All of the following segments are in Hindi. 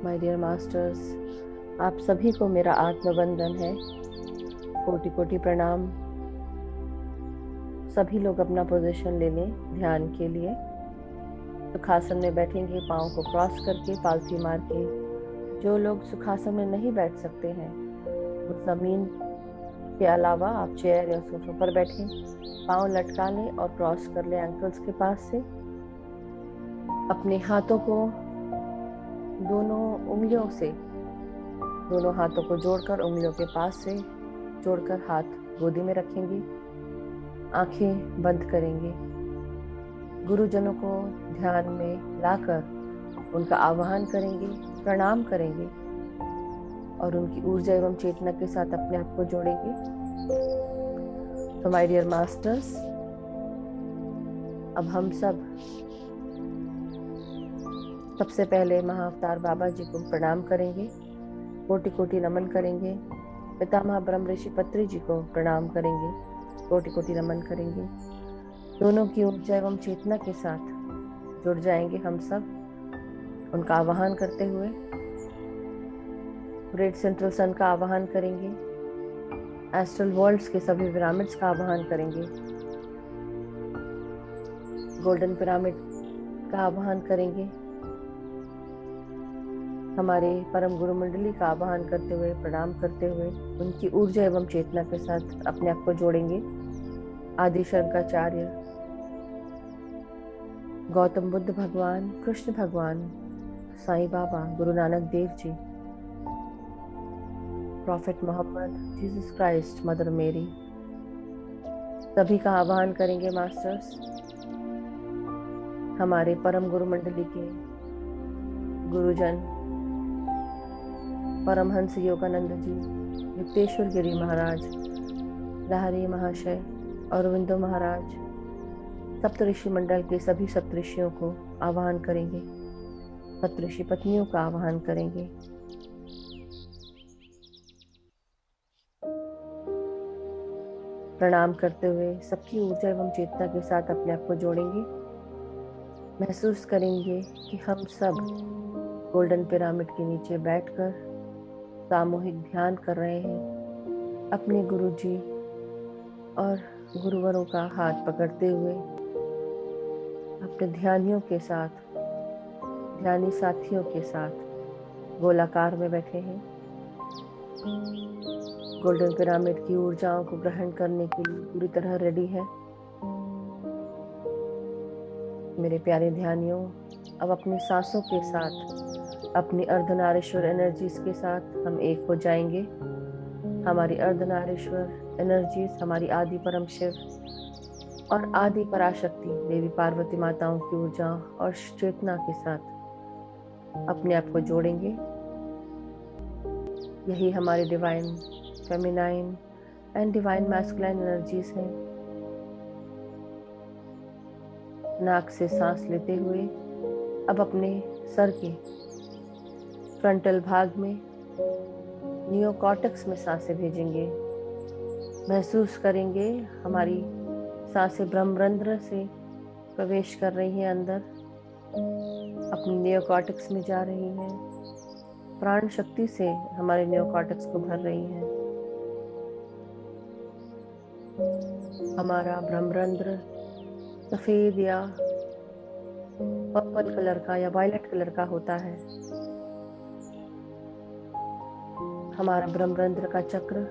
माय डियर मास्टर्स, आप सभी को मेरा आत्मवंदन है। कोटि कोटि प्रणाम। सभी लोग अपना पोजीशन ले लें ध्यान के लिए। सुखासन में बैठेंगे, पाँव को क्रॉस करके, पालथी मार के। जो लोग सुखासन में नहीं बैठ सकते हैं वो जमीन के अलावा आप चेयर या सोफे पर बैठें, पाँव लटका लें और क्रॉस कर लें एंकल्स के पास से। अपने हाथों को दोनों उंगलियों से, दोनों हाथों को जोड़कर उंगलियों के पास से जोड़कर हाथ गोदी में रखेंगे। आंखें बंद करेंगे। गुरुजनों को ध्यान में लाकर उनका आवाहन करेंगे, प्रणाम करेंगे और उनकी ऊर्जा एवं चेतना के साथ अपने आप को जोड़ेंगे। तो माय डियर मास्टर्स, अब हम सबसे पहले महाअवतार बाबा जी को प्रणाम करेंगे, कोटि कोटि नमन करेंगे। पितामह ब्रह्म ऋषि पत्री जी को प्रणाम करेंगे, कोटि कोटि नमन करेंगे। दोनों की ऊर्जा एवं चेतना के साथ जुड़ जाएंगे हम सब। उनका आवाहन करते हुए ग्रेट सेंट्रल सन का आवाहन करेंगे, एस्ट्रल वर्ल्ड्स के सभी पिरामिड्स का आवाहन करेंगे, गोल्डन पिरामिड का आवाहन करेंगे, हमारे परम गुरु मंडली का आवाहन करते हुए, प्रणाम करते हुए उनकी ऊर्जा एवं चेतना के साथ अपने आप को जोड़ेंगे। आदि शंकराचार्य, गौतम बुद्ध भगवान, कृष्ण भगवान, Sai Baba, Guru Nanak Dev ji, prophet Mohammed, Jesus Christ, Mother Mary, सभी का आवाहन करेंगे मास्टर्स। हमारे परम गुरु मंडली के गुरुजन परमहंस योगानंद जी, युक्तेश्वर गिरी महाराज, लहरी महाशय, अरविंदो महाराज, सप्तऋषि मंडल के सभी सप्तऋषियों को आवाहन करेंगे, सप्तऋषि पत्नियों का आवाहन करेंगे। प्रणाम करते हुए सबकी ऊर्जा एवं चेतना के साथ अपने आप को जोड़ेंगे। महसूस करेंगे कि हम सब गोल्डन पिरामिड के नीचे बैठकर सामूहिक ध्यान कर रहे हैं, अपने गुरुजी और गुरुवरों का हाथ पकड़ते हुए अपने ध्यानियों के साथ, ध्यानी साथियों के साथ गोलाकार में बैठे हैं। गोल्डन पिरामिड की ऊर्जाओं को ग्रहण करने के लिए पूरी तरह रेडी है। मेरे प्यारे ध्यानियों, अब अपनी सांसों के साथ, अपनी अर्धनारीश्वर एनर्जीज के साथ हम एक हो जाएंगे। हमारी अर्धनारीश्वर एनर्जीज, हमारी आदि परम शिव और आदि पराशक्ति देवी पार्वती माताओं की ऊर्जा और चेतना के साथ अपने आप को जोड़ेंगे। यही हमारी divine feminine and divine masculine energies हैं। नाक से सांस लेते हुए अब अपने सर के फ्रंटल भाग में नियोकॉर्टेक्स में सांसें भेजेंगे। महसूस करेंगे हमारी सांसें ब्रह्मरंध्र से प्रवेश कर रही हैं, अंदर अपनी नियोकॉर्टेक्स में जा रही हैं, प्राण शक्ति से हमारे नियोकॉर्टेक्स को भर रही हैं। हमारा ब्रह्मरंध्र सफेद या पर्पल कलर का या वायलेट कलर का होता है। हमारा ब्रह्मरंध्र का चक्र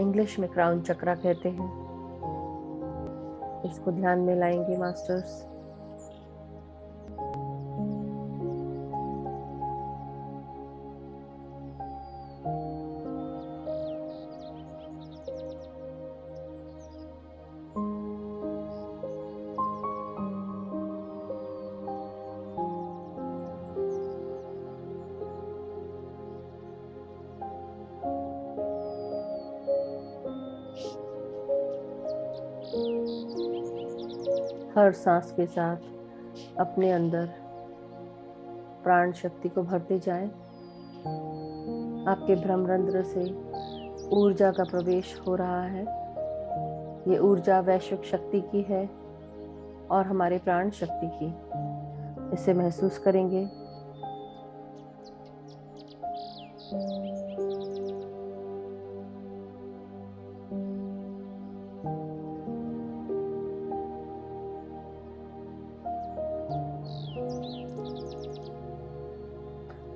इंग्लिश में क्राउन चक्रा कहते हैं। इसको ध्यान में लाएंगे मास्टर्स। हर सांस के साथ अपने अंदर प्राण शक्ति को भरते जाएं। आपके ब्रह्मरंध्र से ऊर्जा का प्रवेश हो रहा है। ये ऊर्जा वैश्विक शक्ति की है और हमारे प्राण शक्ति की। इसे महसूस करेंगे।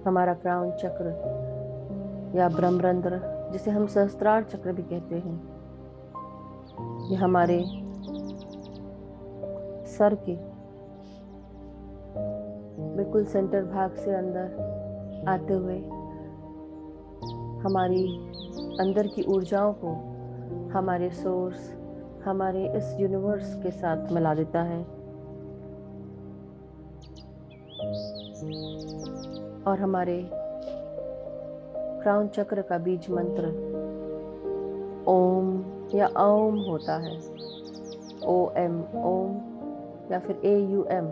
हमारा क्राउन चक्र या ब्रह्मरंध्र, जिसे हम सहस्त्रार चक्र भी कहते हैं, ये हमारे सर के बिल्कुल सेंटर भाग से अंदर आते हुए हमारी अंदर की ऊर्जाओं को हमारे सोर्स, हमारे इस यूनिवर्स के साथ मिला देता है। और हमारे क्राउन चक्र का बीज मंत्र ओम या ओम होता है। OM ओम, या फिर AUM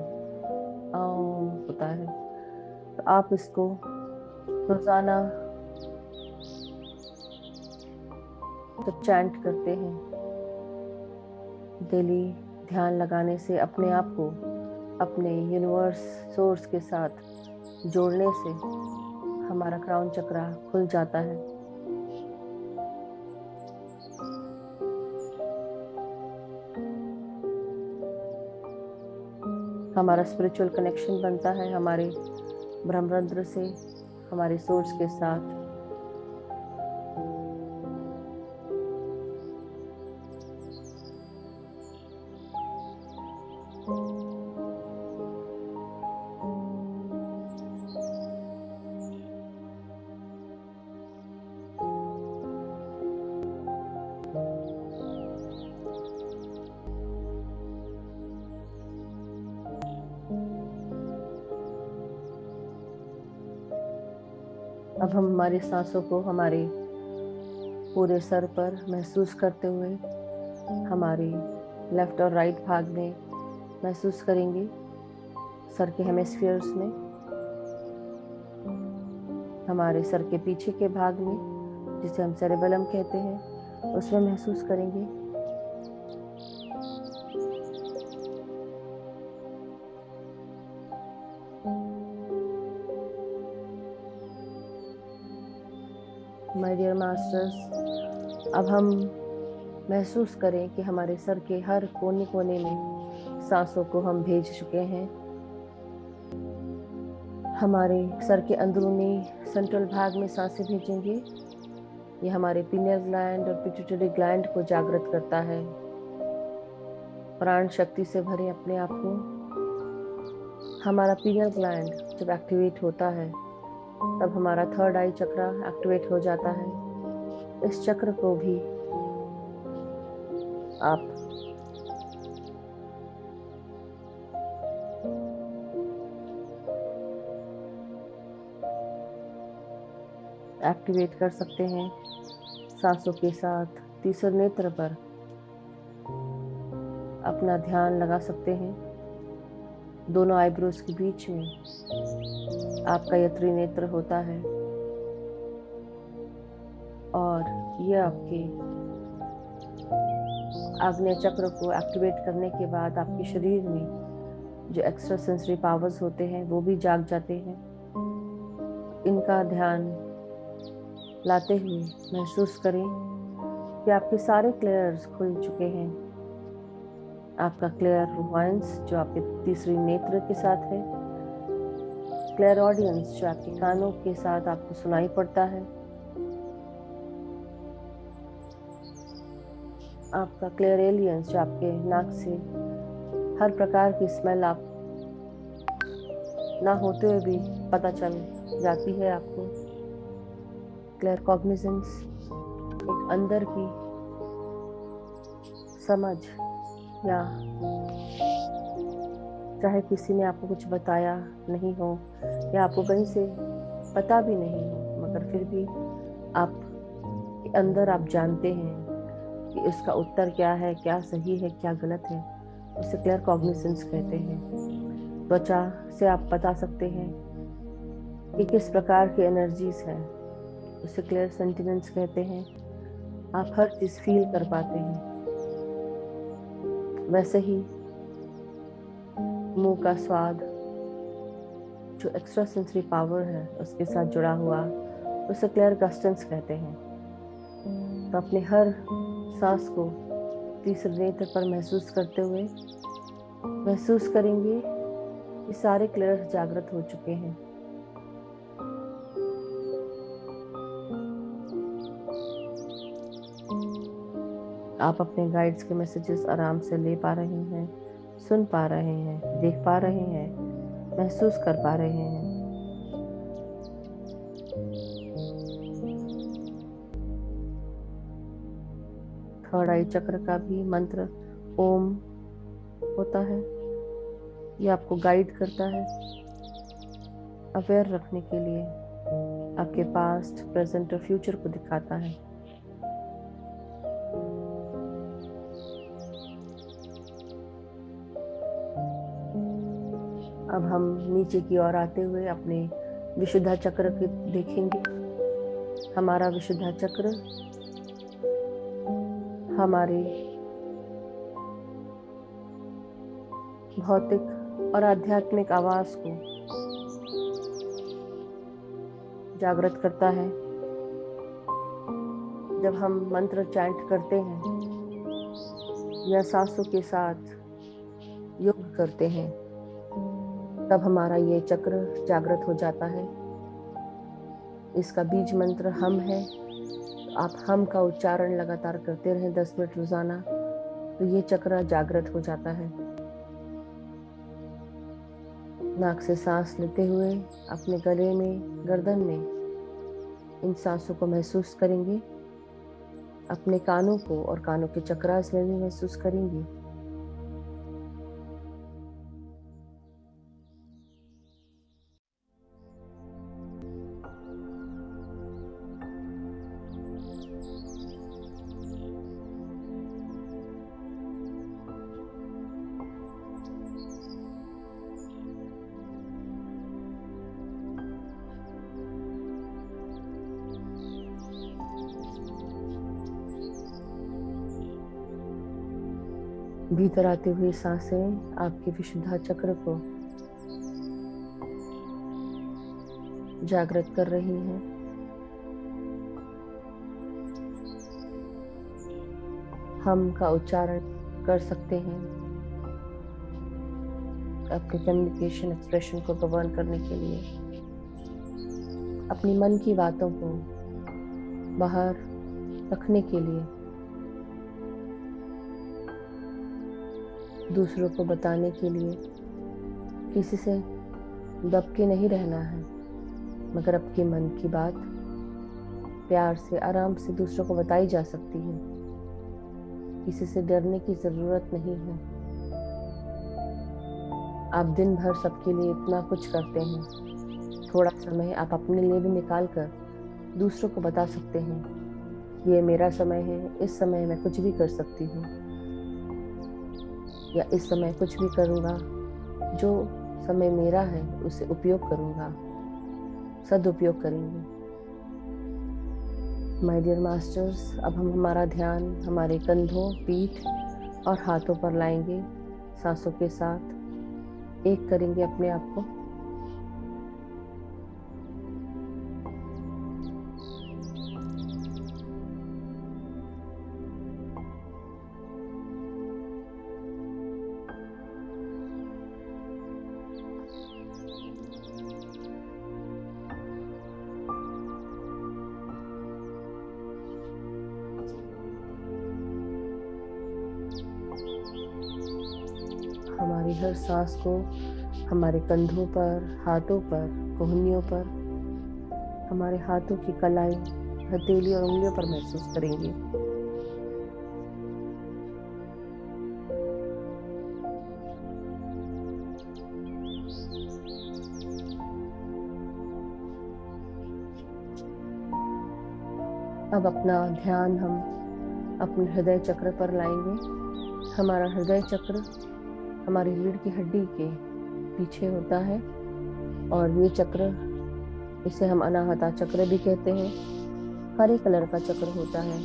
ओम होता है। तो आप इसको रोजाना जब चैंट करते हैं, डेली ध्यान लगाने से अपने आप को अपने यूनिवर्स सोर्स के साथ जोड़ने से हमारा क्राउन चक्र खुल जाता है। हमारा स्पिरिचुअल कनेक्शन बनता है हमारे ब्रह्मरंध्र से, हमारे सोर्स के साथ। अब हम हमारी सांसों को हमारे पूरे सर पर महसूस करते हुए हमारे लेफ्ट और राइट भाग में महसूस करेंगे, सर के हेमिस्फीयर्स में, हमारे सर के पीछे के भाग में जिसे हम सेरेबेलम कहते हैं, उसमें महसूस करेंगे। माय डियर मास्टर्स, अब हम महसूस करें कि हमारे सर के हर कोने कोने में सांसों को हम भेज चुके हैं। हमारे सर के अंदरूनी सेंट्रल भाग में सांसें भेजेंगे। ये हमारे पीनियल ग्लैंड और पिट्यूटरी ग्लैंड को जागृत करता है। प्राण शक्ति से भरे अपने आप को। हमारा पीनियल ग्लैंड जब एक्टिवेट होता है तब हमारा थर्ड आई चक्र एक्टिवेट हो जाता है। इस चक्र को भी आप एक्टिवेट कर सकते हैं सांसों के साथ। तीसरे नेत्र पर अपना ध्यान लगा सकते हैं। दोनों आईब्रोज के बीच में आपका यह त्रिनेत्र होता है और यह आपके आग्नेय चक्र को एक्टिवेट करने के बाद आपके शरीर में जो एक्स्ट्रा सेंसरी पावर्स होते हैं वो भी जाग जाते हैं। इनका ध्यान लाते हुए महसूस करें कि आपके सारे क्लेयर्स खुल चुके हैं। आपका क्लियर वॉइस जो आपके तीसरी नेत्र के साथ है, क्लियर ऑडियंस जो आपके कानों के साथ आपको सुनाई पड़ता है, आपका क्लियर एलियंस जो आपके नाक से हर प्रकार की स्मेल आप ना होते हुए भी पता चल जाती है आपको। क्लियर कॉग्निजेंस एक अंदर की समझ, या चाहे किसी ने आपको कुछ बताया नहीं हो या आपको कहीं से पता भी नहीं हो, मगर फिर भी आप के अंदर आप जानते हैं कि इसका उत्तर क्या है, क्या सही है, क्या गलत है। उसे क्लियर कॉग्निजेंस कहते हैं। त्वचा से आप बता सकते हैं कि किस प्रकार की एनर्जीज हैं, उसे क्लियर सेंटिमेंट्स कहते हैं। आप हर चीज फील कर पाते हैं। वैसे ही मुंह का स्वाद जो एक्स्ट्रा सेंसरी पावर है उसके साथ जुड़ा हुआ उसे क्लियर गस्टेंस कहते हैं। तो अपने हर सांस को तीसरे नेत्र पर महसूस करते हुए महसूस करेंगे कि सारे क्लियर जागृत हो चुके हैं। आप अपने गाइड्स के मैसेजेस आराम से ले पा रहे हैं, सुन पा रहे हैं, देख पा रहे हैं, महसूस कर पा रहे हैं। थर्ड आई चक्र का भी मंत्र ओम होता है। ये आपको गाइड करता है, अवेयर रखने के लिए, आपके पास्ट, प्रेजेंट और फ्यूचर को दिखाता है। अब हम नीचे की ओर आते हुए अपने विशुद्धा चक्र को देखेंगे। हमारा विशुद्धा चक्र हमारे भौतिक और आध्यात्मिक आवाज को जागृत करता है। जब हम मंत्र चैंट करते हैं या सांसों के साथ योग करते हैं, तब हमारा ये चक्र जागृत हो जाता है। इसका बीज मंत्र हम है। आप हम का उच्चारण लगातार करते रहें 10 मिनट रोजाना, तो ये चक्र जागृत हो जाता है। नाक से सांस लेते हुए अपने गले में, गर्दन में इन सांसों को महसूस करेंगे। अपने कानों को और कानों के चक्रास में भी महसूस करेंगे। भीतर आती हुई सांसें आपके विशुद्धा चक्र को जागृत कर रही हैं। हम का उच्चारण कर सकते हैं अपने कम्युनिकेशन एक्सप्रेशन को गवर्न करने के लिए। अपनी मन की बातों को बाहर रखने के लिए, दूसरों को बताने के लिए। किसी से दब के नहीं रहना है, मगर अपने मन की बात प्यार से, आराम से दूसरों को बताई जा सकती है। किसी से डरने की जरूरत नहीं है। आप दिन भर सबके लिए इतना कुछ करते हैं, थोड़ा समय आप अपने लिए भी निकाल कर दूसरों को बता सकते हैं, ये मेरा समय है, इस समय मैं कुछ भी कर सकती हूँ, या इस समय कुछ भी करूँगा, जो समय मेरा है उसे उपयोग करूँगा, सदुपयोग करेंगे। माय डियर मास्टर्स, अब हम हमारा ध्यान हमारे कंधों, पीठ और हाथों पर लाएंगे। सांसों के साथ एक करेंगे अपने आप को। हमारी हर सांस को हमारे कंधों पर, हाथों पर, कोहनियों पर, हमारे हाथों की कलाई, हथेली और उंगलियों पर महसूस करेंगे। अब अपना ध्यान हम अपने हृदय चक्र पर लाएंगे। हमारा हृदय चक्र हमारी रीढ़ की हड्डी के पीछे होता है, और ये चक्र, इसे हम अनाहता चक्र भी कहते हैं। हरे कलर का चक्र होता है,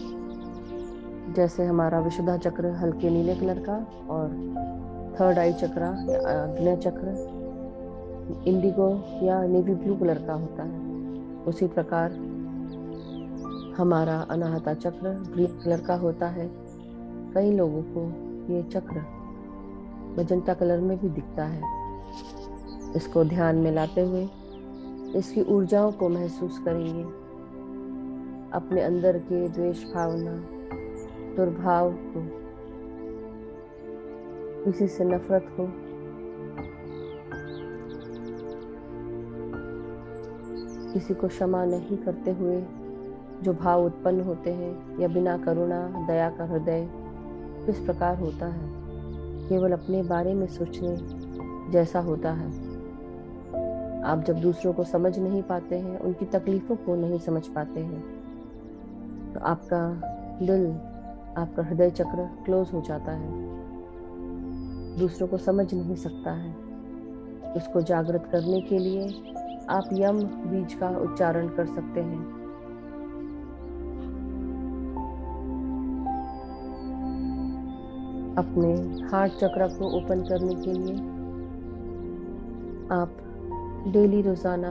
जैसे हमारा विशुद्धा चक्र हल्के नीले कलर का, और थर्ड आई चक्र या आग्नेय चक्र इंडिगो या नेवी ब्लू कलर का होता है। उसी प्रकार हमारा अनाहता चक्र ग्रीन कलर का होता है। कई लोगों को ये चक्र मजेंटा कलर में भी दिखता है। इसको ध्यान में लाते हुए इसकी ऊर्जाओं को महसूस करेंगे। अपने अंदर के द्वेष भावना, दुर्भाव को, किसी से नफरत को, किसी को क्षमा नहीं करते हुए जो भाव उत्पन्न होते हैं, या बिना करुणा दया का हृदय किस प्रकार होता है, केवल अपने बारे में सोचने जैसा होता है। आप जब दूसरों को समझ नहीं पाते हैं, उनकी तकलीफों को नहीं समझ पाते हैं, तो आपका दिल, आपका हृदय चक्र क्लोज हो जाता है, दूसरों को समझ नहीं सकता है। उसको जागृत करने के लिए आप यम बीज का उच्चारण कर सकते हैं। अपने हार्ट चक्र को ओपन करने के लिए आप डेली रोजाना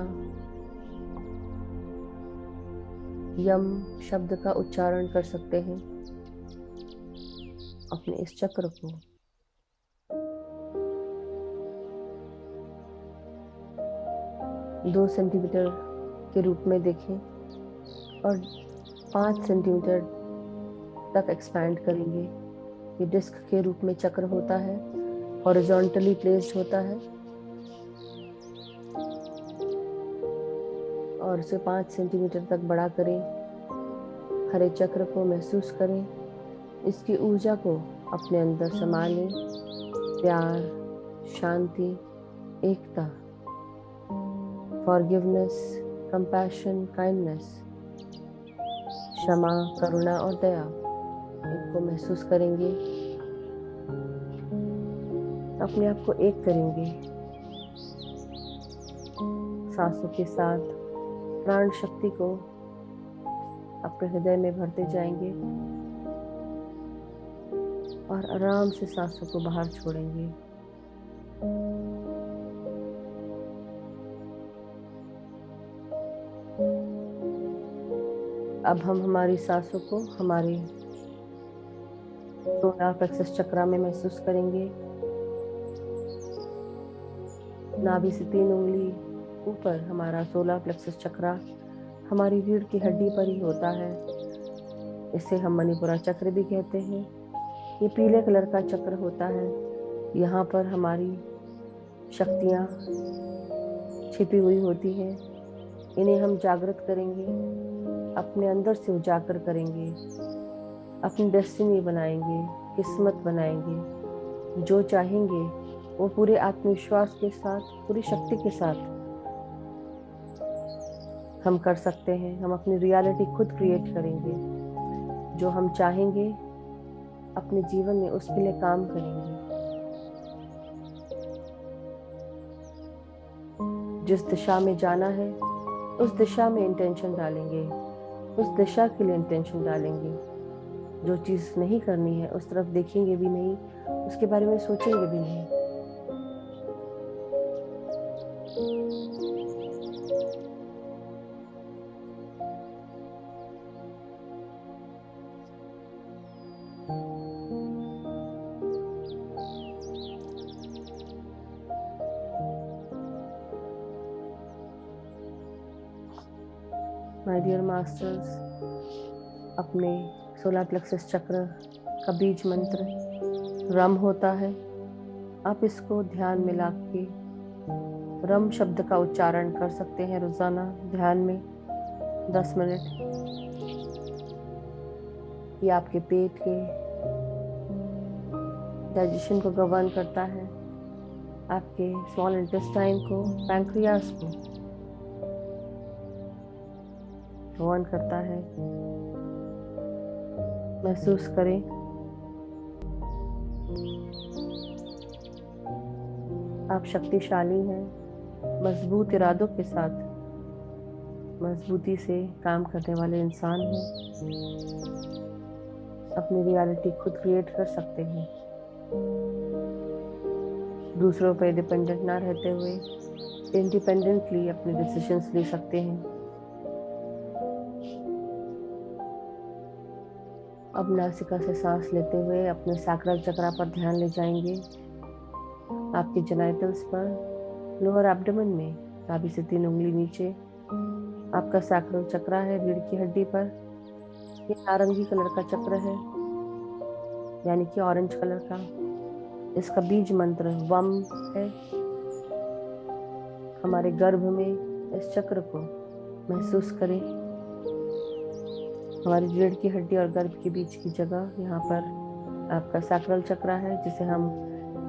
यम शब्द का उच्चारण कर सकते हैं। अपने इस चक्र को 2 सेंटीमीटर के रूप में देखें और 5 सेंटीमीटर तक एक्सपैंड करेंगे। ये डिस्क के रूप में चक्र होता है, हॉरिजॉन्टली प्लेस्ड होता है, और उसे 5 सेंटीमीटर तक बड़ा करें। हरे चक्र को महसूस करें, इसकी ऊर्जा को अपने अंदर समा लें। प्यार, शांति, एकता, फॉरगिवनेस, कंपैशन, काइंडनेस, क्षमा, करुणा और दया, इनको महसूस करेंगे। अपने आप को एक करेंगे। सांसों के साथ प्राण शक्ति को अपने हृदय में भरते जाएंगे और आराम से सांसों को बाहर छोड़ेंगे। अब हम हमारी सांसों को हमारे सोलर प्लेक्सस चक्र में महसूस करेंगे। नाभि से 3 उंगली ऊपर हमारा सोलर प्लेक्सस चक्र हमारी रीढ़ की हड्डी पर ही होता है। इसे हम मणिपुरा चक्र भी कहते हैं। ये पीले कलर का चक्र होता है। यहाँ पर हमारी शक्तियाँ छिपी हुई होती हैं। इन्हें हम जागृत करेंगे, अपने अंदर से उजागर करेंगे, अपनी डेस्टिनी बनाएंगे, किस्मत बनाएंगे। जो चाहेंगे वो पूरे आत्मविश्वास के साथ, पूरी शक्ति के साथ हम कर सकते हैं। हम अपनी रियलिटी खुद क्रिएट करेंगे। जो हम चाहेंगे अपने जीवन में, उसके लिए काम करेंगे। जिस दिशा में जाना है उस दिशा में इंटेंशन डालेंगे, उस दिशा के लिए इंटेंशन डालेंगे। जो चीज़ नहीं करनी है उस तरफ देखेंगे भी नहीं, उसके बारे में सोचेंगे भी नहीं। माय डियर मास्टर्स, अपने सोलर प्लेक्सस चक्र का बीज मंत्र रम होता है। आप इसको ध्यान में ला के रम शब्द का उच्चारण कर सकते हैं रोजाना ध्यान में 10 मिनट। ये आपके पेट के डाइजेशन को गवर्न करता है, आपके स्मॉल इंटेस्टाइन को, पैंक्रियास को गवर्न करता है। महसूस करें आप शक्तिशाली हैं। मजबूत इरादों के साथ मजबूती से काम करने वाले इंसान हैं। अपनी रियलिटी खुद क्रिएट कर सकते हैं। दूसरों पर डिपेंडेंट ना रहते हुए इंडिपेंडेंटली अपने डिसीजंस ले सकते हैं। अब नासिका से सांस लेते हुए अपने सैक्रल चक्रा पर ध्यान ले जाएंगे, आपके जेनिटल्स पर, लोअर एब्डोमेन में, नाभि से 3 उंगली नीचे। आपका सैक्रल चक्रा है रीढ़ की हड्डी पर। ये नारंगी कलर का चक्र है, यानी कि ऑरेंज कलर का। इसका बीज मंत्र वम है। हमारे गर्भ में इस चक्र को महसूस करें। हमारी रीढ़ की हड्डी और गर्भ के बीच की जगह, यहाँ पर आपका सैक्रल चक्र है, जिसे हम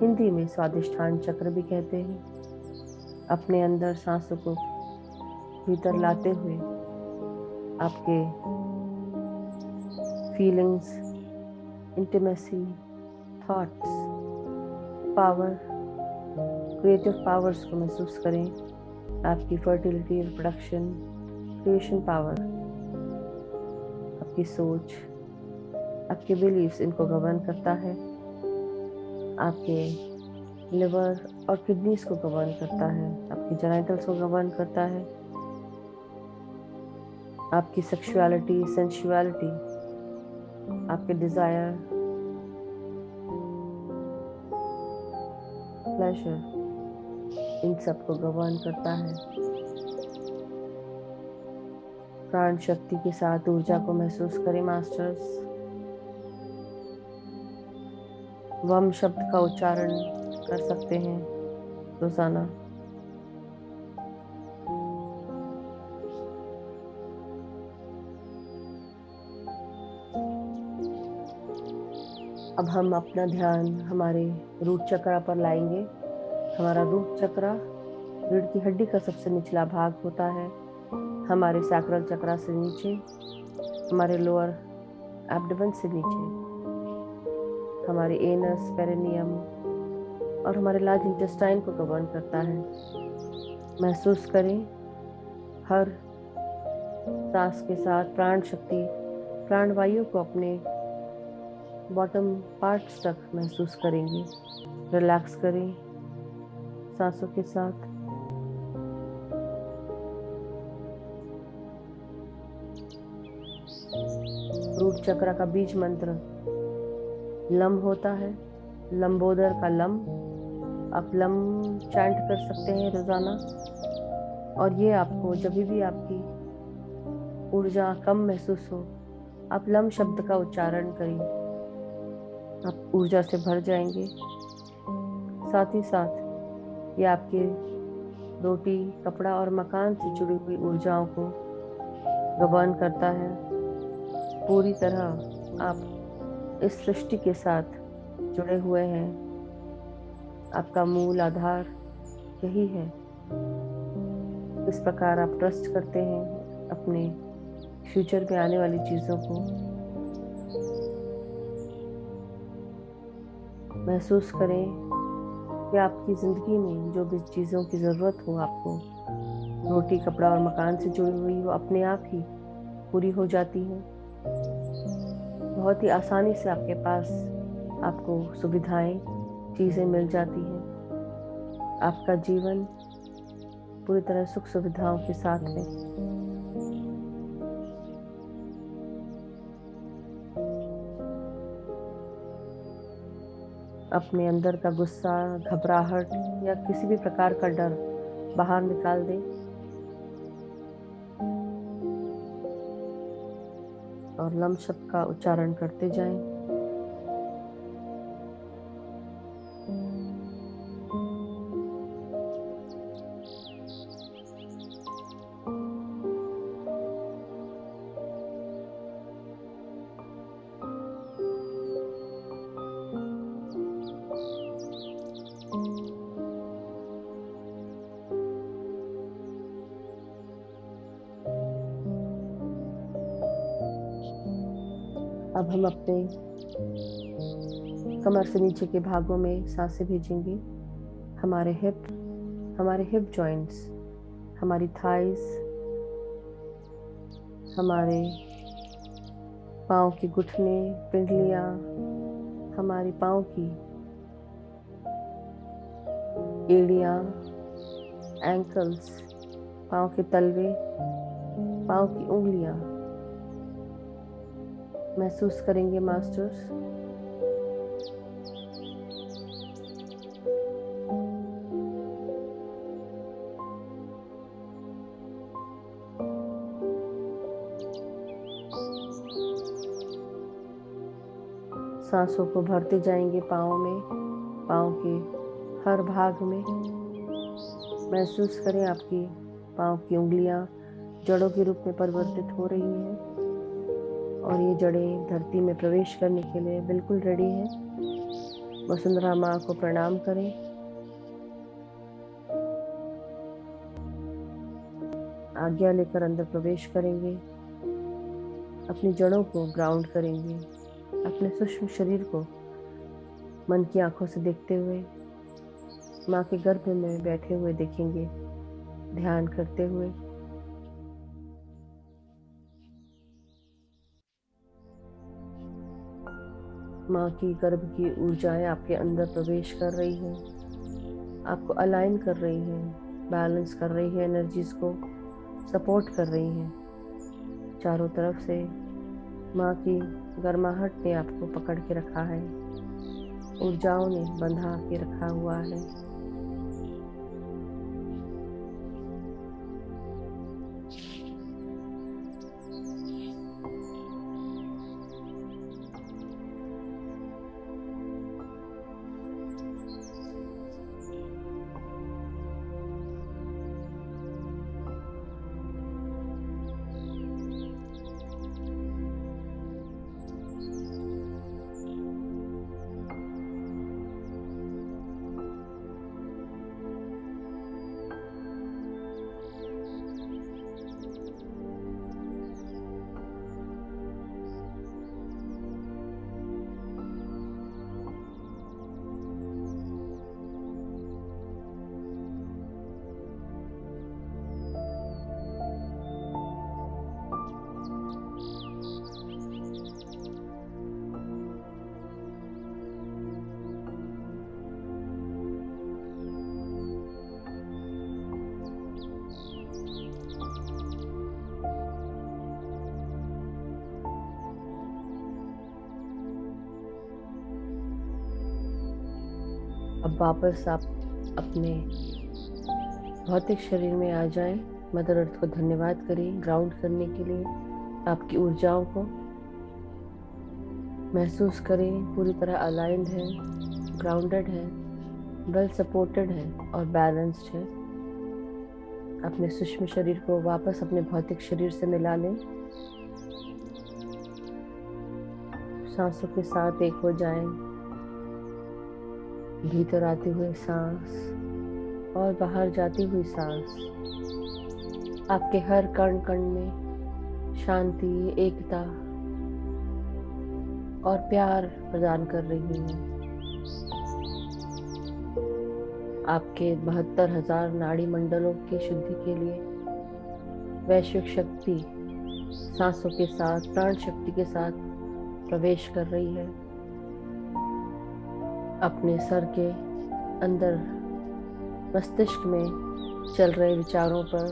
हिंदी में स्वादिष्ठान चक्र भी कहते हैं। अपने अंदर सांसों को भीतर लाते हुए आपके feelings, intimacy, thoughts, power, creative powers को महसूस करें। आपकी फर्टिलिटी, रिप्रोडक्शन, क्रिएशन पावर, आपकी सोच, आपके बिलीव्स, इनको गवर्न करता है। आपके लिवर और किडनीज को गवर्न करता है, आपके जेनिटल्स को गवर्न करता है, आपकी सेक्सुअलिटी, सेंसुअलिटी, आपके डिजायर, प्लेजर, इन सब को गवर्न करता है। प्राण शक्ति के साथ ऊर्जा को महसूस करें मास्टर्स। वम शब्द का उच्चारण कर सकते हैं रोजाना। अब हम अपना ध्यान हमारे रूट चक्र पर लाएंगे। हमारा रूट चक्र रीढ़ की हड्डी का सबसे निचला भाग होता है, हमारे सैक्रल चक्र से नीचे, हमारे लोअर एब्डोमेन से नीचे, हमारे एनस, पेरिनियम और हमारे लार्ज इंटेस्टाइन को गवर्न करता है। महसूस करें, हर सांस के साथ प्राण शक्ति, प्राणवायु को अपने बॉटम पार्ट्स तक महसूस करेंगे। रिलैक्स करें सांसों के साथ। रूट चक्र का बीज मंत्र लम होता है, लंबोदर का लम। आप लम चैंट कर सकते हैं रोजाना, और ये आपको जब भी आपकी ऊर्जा कम महसूस हो, आप लम शब्द का उच्चारण करें, आप ऊर्जा से भर जाएंगे। साथ ही साथ ये आपके रोटी, कपड़ा और मकान से जुड़ी हुई ऊर्जाओं को गवर्न करता है। पूरी तरह आप इस सृष्टि के साथ जुड़े हुए हैं। आपका मूल आधार यही है। इस प्रकार आप ट्रस्ट करते हैं अपने फ्यूचर में आने वाली चीज़ों को। महसूस करें कि आपकी ज़िंदगी में जो भी चीज़ों की ज़रूरत हो, आपको रोटी, कपड़ा और मकान से जुड़ी हुई, वो अपने आप ही पूरी हो जाती है। बहुत ही आसानी से आपके पास आपको सुविधाएं, चीज़ें मिल जाती हैं। आपका जीवन पूरी तरह सुख सुविधाओं के साथ है। अपने अंदर का गुस्सा, घबराहट या किसी भी प्रकार का डर बाहर निकाल दें और लम शब्द का उच्चारण करते जाएं। अब हम अपने कमर से नीचे के भागों में सांसें भेजेंगे। हमारे हिप जॉइंट्स, हमारी थाइस, हमारे पाँव के घुटने, पिंडलियाँ, हमारी पाँव की एड़ियाँ, एंकल्स, पाँव के तलवे, पाँव की उंगलियाँ, महसूस करेंगे मास्टर्स। सांसों को भरते जाएंगे पाँव में, पाँव के हर भाग में। महसूस करें आपकी पाँव की उंगलियां जड़ों के रूप में परिवर्तित हो रही हैं और ये जड़ें धरती में प्रवेश करने के लिए बिल्कुल रेडी हैं। वसुंधरा माँ को प्रणाम करें। आज्ञा लेकर अंदर प्रवेश करेंगे। अपनी जड़ों को ग्राउंड करेंगे। अपने सूक्ष्म शरीर को मन की आंखों से देखते हुए माँ के गर्भ में बैठे हुए देखेंगे, ध्यान करते हुए। माँ की गर्भ की ऊर्जाएं आपके अंदर प्रवेश कर रही हैं, आपको अलाइन कर रही हैं, बैलेंस कर रही है, एनर्जीज को सपोर्ट कर रही हैं। चारों तरफ से माँ की गर्माहट ने आपको पकड़ के रखा है, ऊर्जाओं ने बंधा के रखा हुआ है। अब वापस आप अपने भौतिक शरीर में आ जाएं। मदर अर्थ को धन्यवाद करें ग्राउंड करने के लिए। आपकी ऊर्जाओं को महसूस करें, पूरी तरह अलाइंड है, ग्राउंडेड है, वेल सपोर्टेड है और बैलेंस्ड है। अपने सूक्ष्म शरीर को वापस अपने भौतिक शरीर से मिला लें। सांसों के साथ एक हो जाएं। भीतर आते हुए सांस और बाहर जाती हुई सांस आपके हर कण कण में शांति, एकता और प्यार प्रदान कर रही है। आपके 72,000 नाड़ी मंडलों की शुद्धि के लिए वैश्विक शक्ति सांसों के साथ, प्राण शक्ति के साथ प्रवेश कर रही है। अपने सर के अंदर मस्तिष्क में चल रहे विचारों पर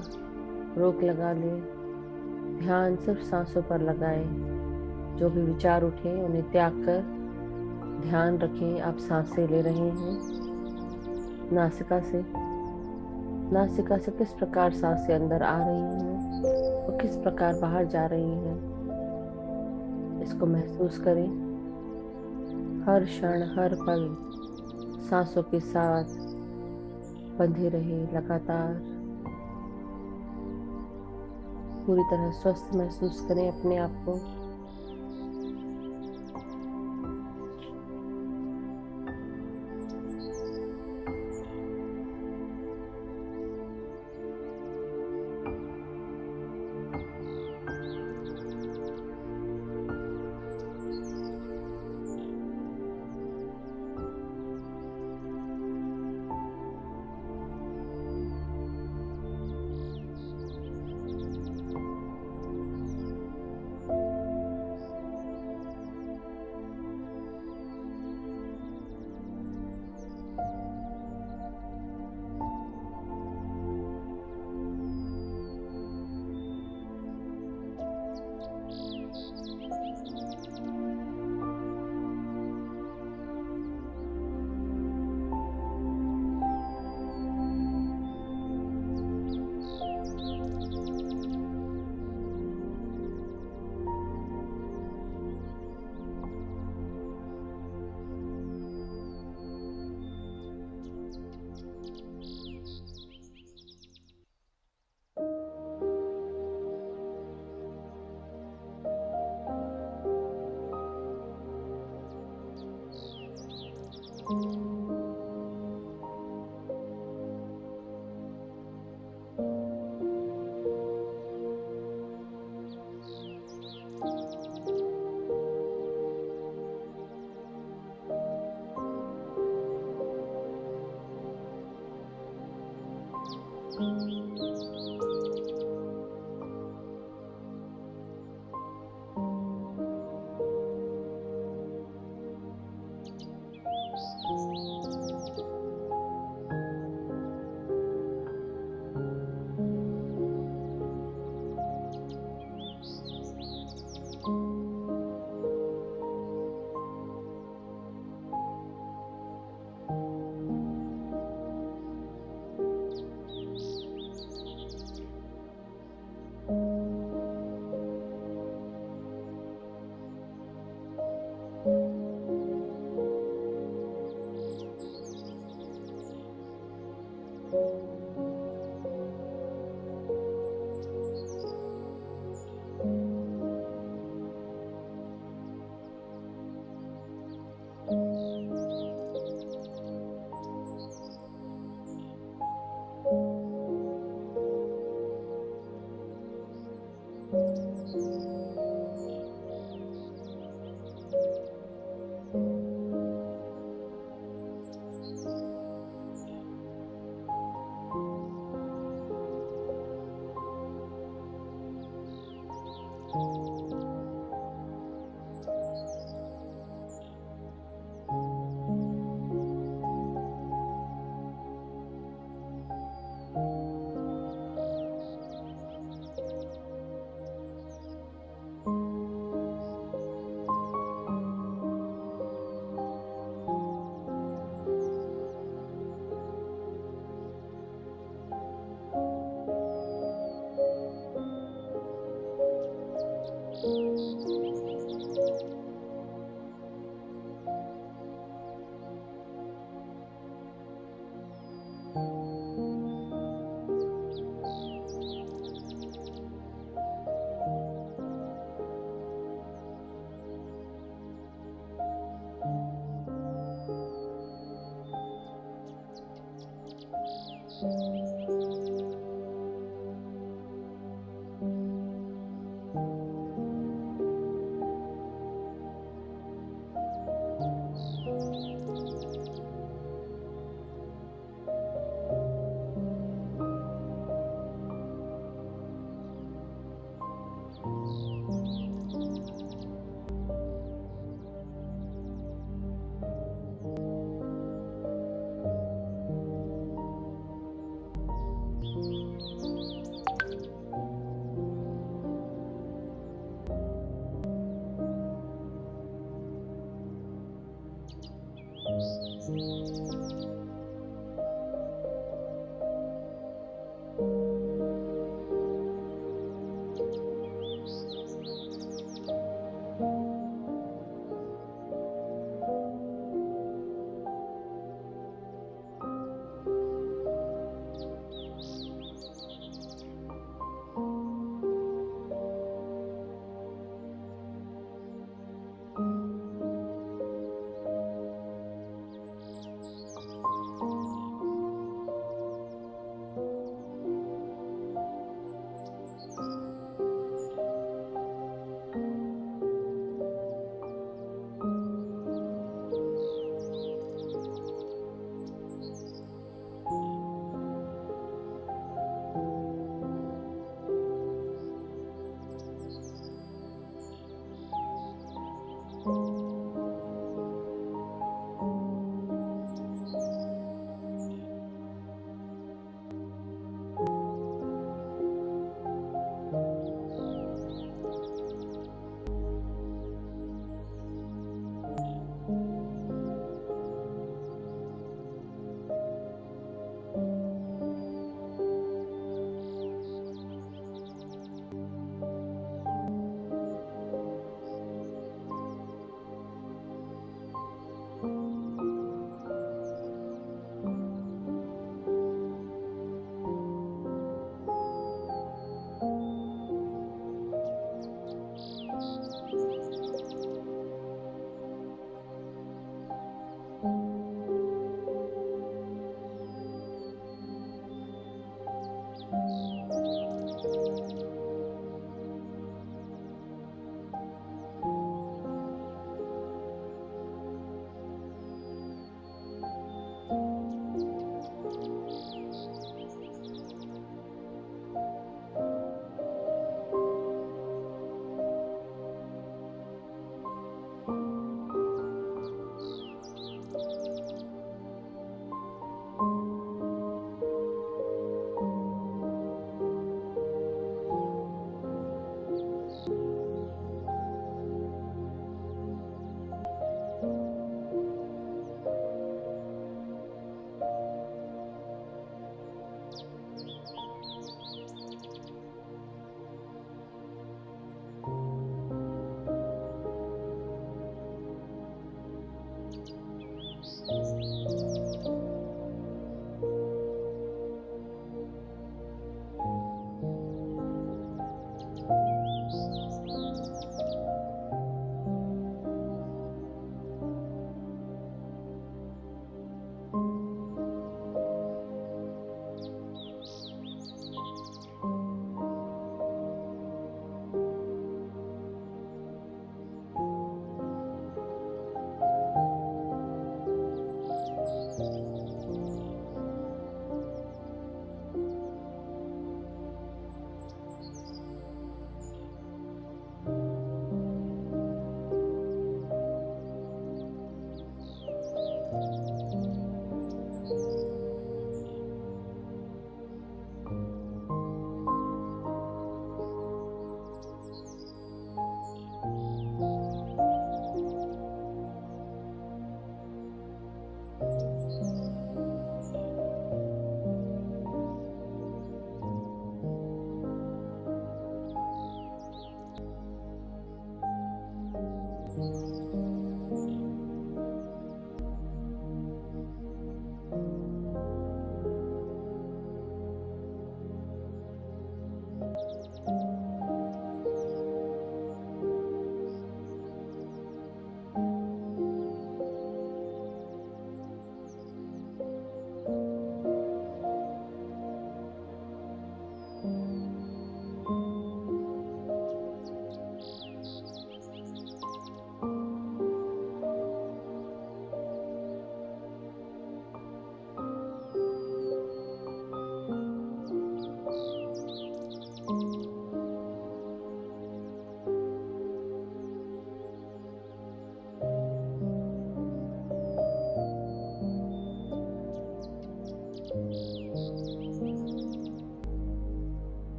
रोक लगा ले। ध्यान सिर्फ सांसों पर लगाएं। जो भी विचार उठे उन्हें त्याग कर ध्यान रखें आप सांसें ले रहे हैं। नासिका से किस प्रकार सांसें अंदर आ रही हैं और किस प्रकार बाहर जा रही हैं, इसको महसूस करें। हर क्षण, हर पल सांसों के साथ बंधे रहे। लगातार पूरी तरह स्वस्थ महसूस करें अपने आप को।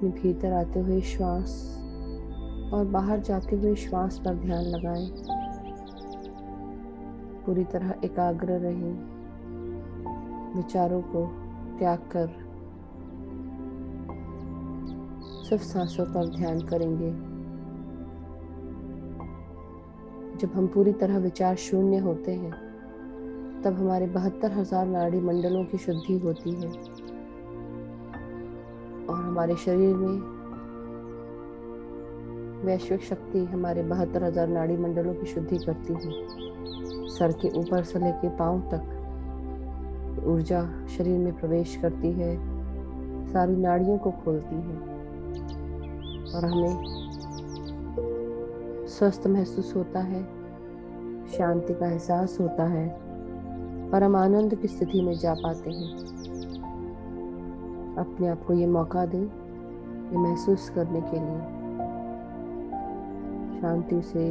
अपने भीतर आते हुए श्वास और बाहर जाते हुए श्वास पर ध्यान लगाएं। पूरी तरह एकाग्र रहें, विचारों को त्याग कर सिर्फ सांसों पर ध्यान करेंगे। जब हम पूरी तरह विचार शून्य होते हैं तब हमारे 72,000 नाड़ी मंडलों की शुद्धि होती है और हमारे शरीर में वैश्विक शक्ति हमारे 72,000 नाड़ी मंडलों की शुद्धि करती है। सर के ऊपर से लेकर पांव तक ऊर्जा शरीर में प्रवेश करती है, सारी नाड़ियों को खोलती है और हमें स्वस्थ महसूस होता है, शांति का एहसास होता है, परम आनंद की स्थिति में जा पाते हैं। अपने आप को ये मौका दें ये महसूस करने के लिए। शांति से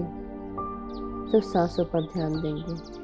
सिर्फ सांसों पर ध्यान देंगे।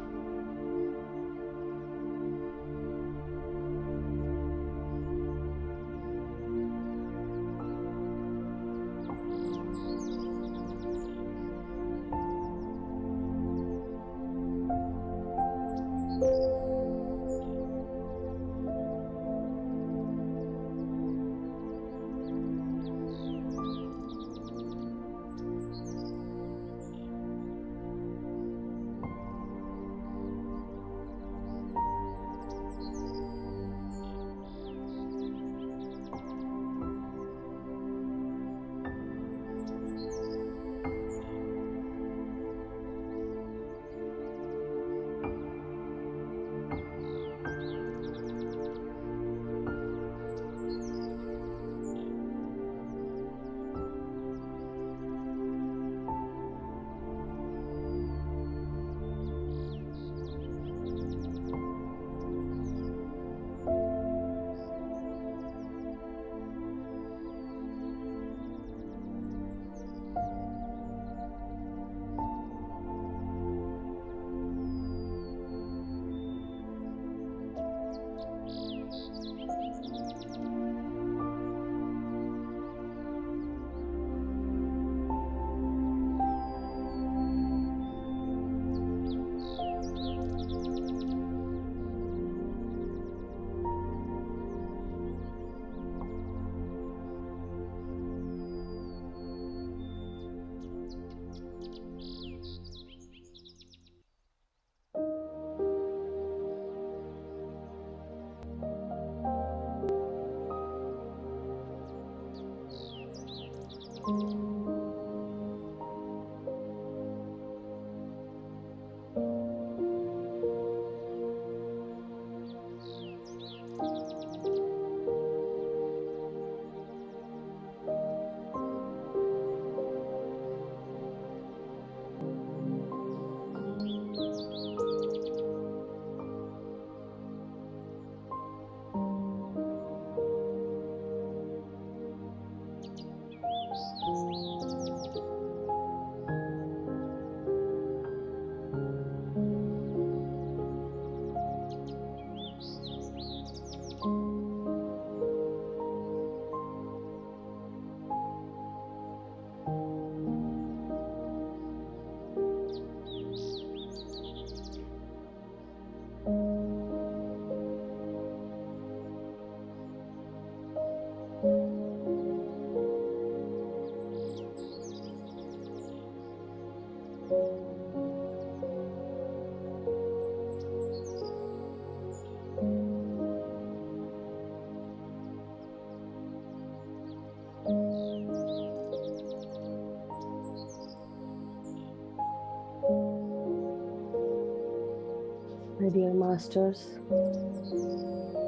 डियर मास्टर्स,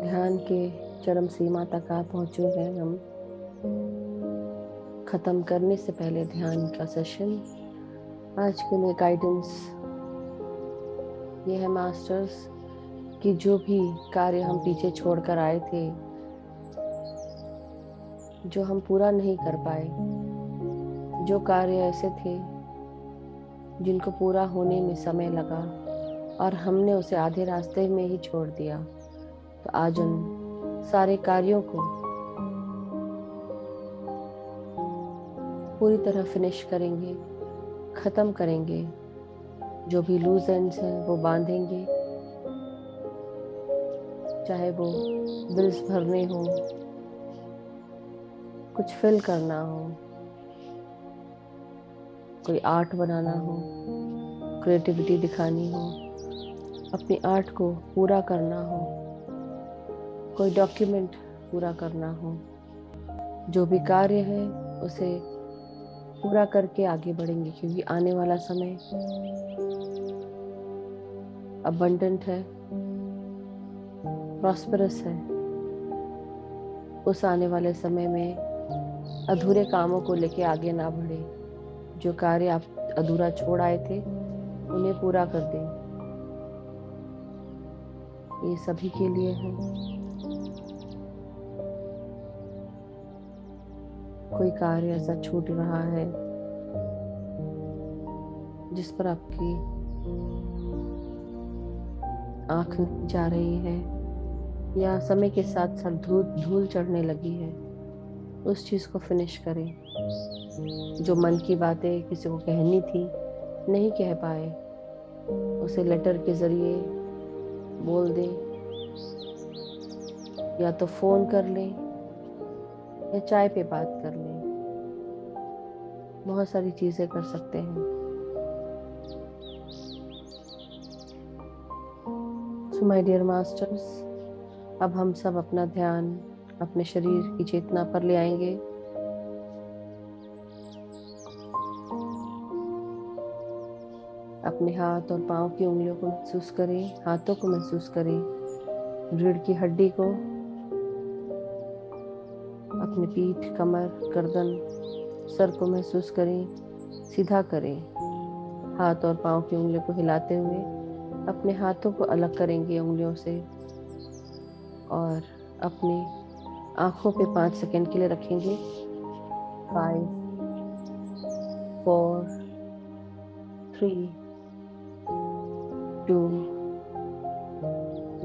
ध्यान के चरम सीमा तक आप पहुंचे हैं। हम ख़त्म करने से पहले ध्यान का सेशन आज के लिए गाइडेंस ये है मास्टर्स कि जो भी कार्य हम पीछे छोड़कर आए थे, जो हम पूरा नहीं कर पाए, जो कार्य ऐसे थे जिनको पूरा होने में समय लगा और हमने उसे आधे रास्ते में ही छोड़ दिया, तो आज उन सारे कार्यों को पूरी तरह फिनिश करेंगे, ख़त्म करेंगे। जो भी लूज एंड्स हैं वो बांधेंगे, चाहे वो बिल्स भरने हो, कुछ फिल करना हो, कोई आर्ट बनाना हो, क्रिएटिविटी दिखानी हो, अपनी आर्ट को पूरा करना हो, कोई डॉक्यूमेंट पूरा करना हो, जो भी कार्य है उसे पूरा करके आगे बढ़ेंगे, क्योंकि आने वाला समय अबंडेंट है, प्रॉस्परस है। उस आने वाले समय में अधूरे कामों को लेके आगे ना बढ़े। जो कार्य आप अधूरा छोड़ आए थे उन्हें पूरा कर दें। ये सभी के लिए है। कोई कार्य ऐसा छूट रहा है जिस पर आपकी आंख नहीं जा रही है, या समय के साथ साथ धूल चढ़ने लगी है, उस चीज़ को फिनिश करें। जो मन की बातें किसी को कहनी थी, नहीं कह पाए, उसे लेटर के ज़रिए बोल दें, या तो फ़ोन कर लें या चाय पे बात कर लें। बहुत सारी चीज़ें कर सकते हैं। सो माय डियर मास्टर्स, अब हम सब अपना ध्यान अपने शरीर की चेतना पर ले आएंगे। अपने हाथ और पांव की उंगलियों को महसूस करें, हाथों को महसूस करें, रीढ़ की हड्डी को, अपनी पीठ, कमर, गर्दन, सर को महसूस करें, सीधा करें। हाथ और पांव की उंगलियों को हिलाते हुए अपने हाथों को अलग करेंगे उंगलियों से, और अपनी आंखों पे 5 सेकंड के लिए रखेंगे। 5, 4, 3, 2,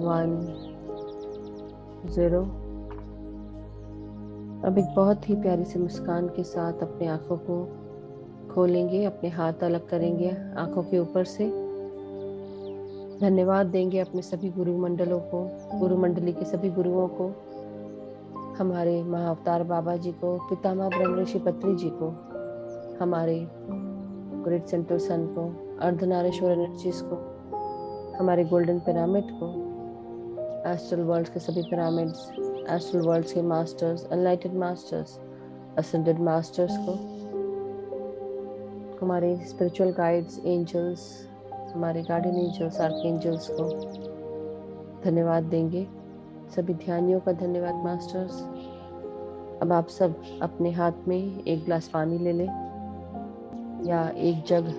1, 0। अब एक बहुत ही प्यारी सी मुस्कान के साथ अपने आंखों को खोलेंगे, अपने हाथ अलग करेंगे आंखों के ऊपर से। धन्यवाद देंगे अपने सभी गुरु मंडलों को, गुरु मंडली के सभी गुरुओं को, हमारे महाअवतार बाबा जी को, पितामह ब्रह्म ऋषि पत्री जी को, हमारे ग्रेट सेंट्रल सन को, अर्धनारीश्वर एनर्जीज को, हमारे गोल्डन पिरामिड को, एस्ट्रल वर्ल्ड के सभी पिरामिड्स, एस्ट्रल वर्ल्ड के मास्टर्स, एनलाइटेड मास्टर्स, असेंडेड मास्टर्स को, हमारे स्पिरिचुअल गाइड्स, एंजल्स, हमारे गार्डियन एंजल्स, आर्कएंजल्स को धन्यवाद देंगे। सभी ध्यानियों का धन्यवाद मास्टर्स। अब आप सब अपने हाथ में एक गिलास पानी ले लें, या एक जग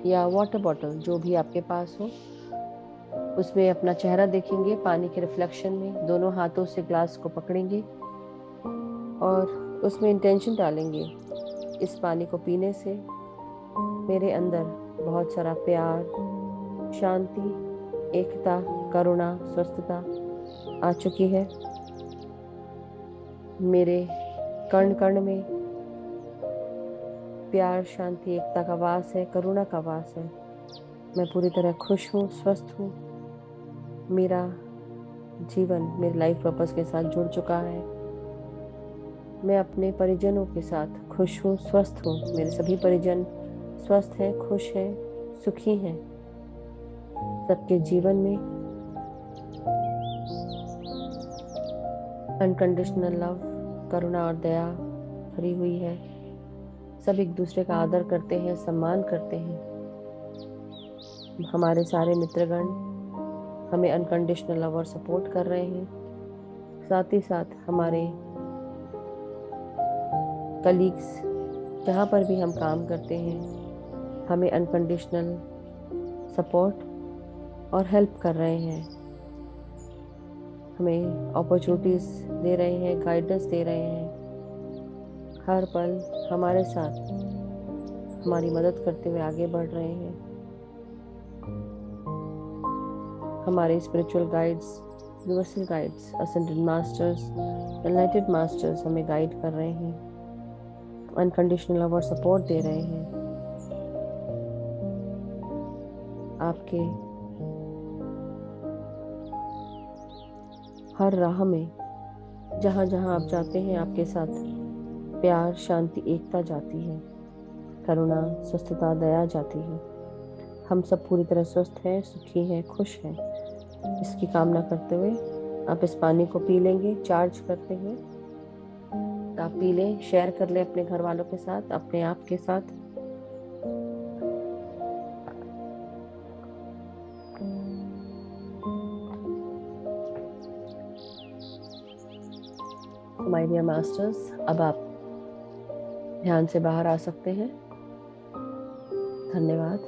या वाटर बॉटल, जो भी आपके पास हो। उसमें अपना चेहरा देखेंगे पानी के रिफ्लेक्शन में, दोनों हाथों से ग्लास को पकड़ेंगे और उसमें इंटेंशन डालेंगे, इस पानी को पीने से मेरे अंदर बहुत सारा प्यार, शांति, एकता, करुणा, स्वस्थता आ चुकी है। मेरे कण कण में प्यार, शांति, एकता का वास है, करुणा का वास है। मैं पूरी तरह खुश हूँ, स्वस्थ हूँ। मेरा जीवन मेरे लाइफ पर्पस के साथ जुड़ चुका है। मैं अपने परिजनों के साथ खुश हूँ, स्वस्थ हूँ। मेरे सभी परिजन स्वस्थ हैं, खुश हैं, सुखी हैं। सबके जीवन में अनकंडीशनल लव, करुणा और दया भरी हुई है। सब एक दूसरे का आदर करते हैं, सम्मान करते हैं। हमारे सारे मित्रगण हमें अनकंडीशनल लव और सपोर्ट कर रहे हैं। साथ ही साथ हमारे कलीग्स, जहाँ पर भी हम काम करते हैं, हमें अनकंडीशनल सपोर्ट और हेल्प कर रहे हैं। हमें अपॉर्चुनिटीज दे रहे हैं, गाइडेंस दे रहे हैं। हर पल हमारे साथ हमारी मदद करते हुए आगे बढ़ रहे हैं। हमारे spiritual guides, universal guides, ascended masters, एनलाइटेड masters हमें गाइड कर रहे हैं। अनकंडीशनल लव और सपोर्ट दे रहे हैं। आपके हर राह में जहाँ जहाँ आप जाते हैं, आपके साथ प्यार, शांति, एकता जाती है, करुणा, स्वस्थता, दया जाती है। हम सब पूरी तरह स्वस्थ हैं, सुखी हैं, खुश हैं। इसकी कामना करते हुए आप इस पानी को पी लेंगे चार्ज करते हुए। आप पी लें, शेयर कर लें अपने घर वालों के साथ, अपने आप के साथ। माय डियर मास्टर्स, अब आप ध्यान से बाहर आ सकते हैं। धन्यवाद।